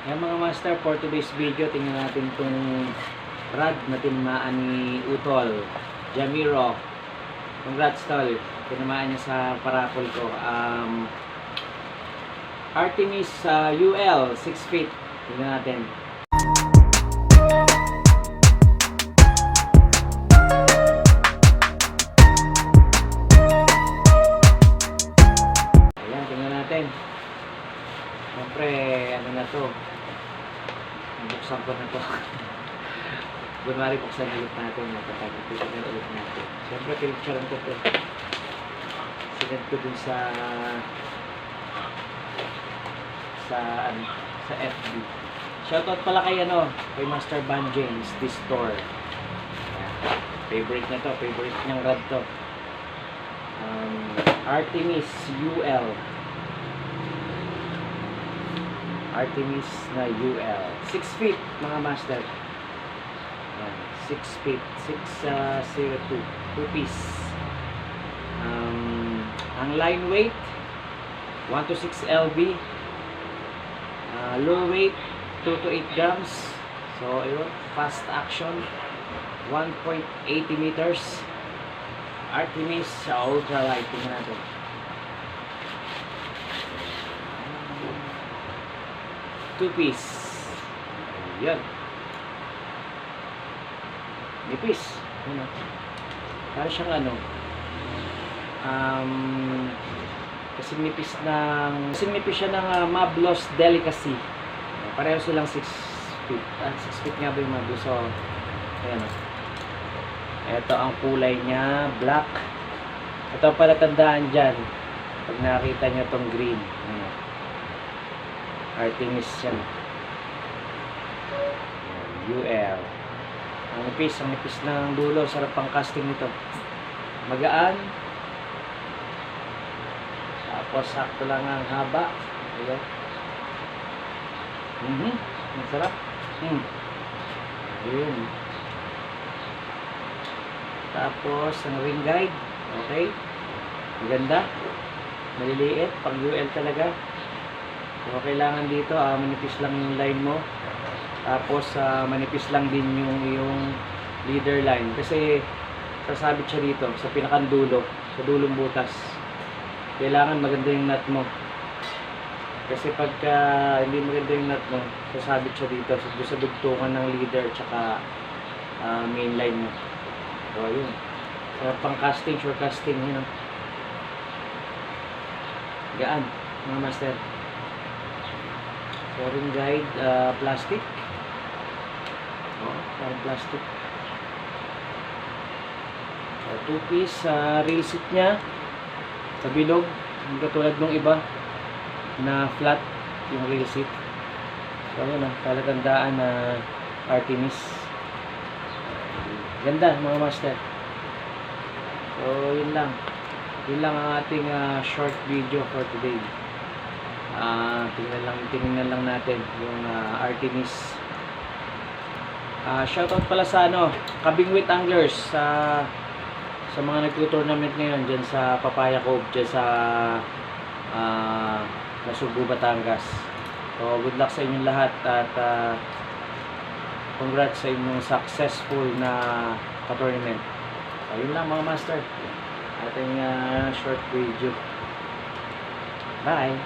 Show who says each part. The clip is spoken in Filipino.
Speaker 1: Ayan mga master, for today's video, tingnan natin itong rod na tinamaan ni Utol Jamiro. Congrats tol, tinamaan niya sa parapol ko. Artemis UL 6 feet. Tingnan natin. Ayan, tingnan natin. Siyempre, ano na to, buksan ko na to. Kunwari buksan ulit natin, matatagipitan na ulit natin. Siyempre, pinicturean ko to. Sinend ko dun sa FB. Shoutout pala kay kay Master Van James, this store. Ayan. Favorite na to, favorite niyang rod to. Artemis UL. Artemis na UL 6 feet mga master. 6 feet 602 2 piece. Ang line weight 1 to 6 lb, low weight 2 to 8 grams. So ayun, fast action 1.80 meters. Artemis sa ultralight. Tingnan natin. Two-piece. Ayan. Nipis. Para siyang kasi nipis siya ng Mablos Delicacy. Pareho silang 6 feet. 6 feet nga ba yung Mablos? So, ayan. Ito ang kulay niya, black. Ito pala tandaan dyan. Pag nakita nyo itong green. Ayan. Artemis yan. UL. Ang nipis ng dulo. Sarap pang casting nito. Magaan. Tapos sakto lang ang haba. Ayan. Masarap. Ayun. Tapos ang ring guide. Okay. Maganda. Maliliit. Pang UL talaga. So, kailangan dito, manipis lang yung line mo. Tapos, manipis lang din yung leader line. Kasi, sasabit siya dito, sa pinakandulo, sa dulong butas. Kailangan maganda yung nut mo. Kasi pagka hindi maganda yung nut mo, sasabit siya dito, sa dugtungan ng leader, tsaka main line mo. So, ayun. Sarap pang casting, sure casting, yun. Gaan, mga master. Ring guide, plastic. Parang plastic. 2 piece, rail seat nya sa bilog, hindi katulad ng iba na flat yung rail seat. So yun, palatandaan na Artemis. Ganda mga master. So yun lang ang ating short video for today. Tingnan lang natin yung Artemis. Shoutout pala sa Kabingwit Anglers, sa mga nagto-tournament ngayon diyan sa Papaya Cove, diyan sa Nasugbu, Batangas. So good luck sa inyong lahat at congrats sa inyong successful na tournament. So yun lang mga master, ating short video. Bye.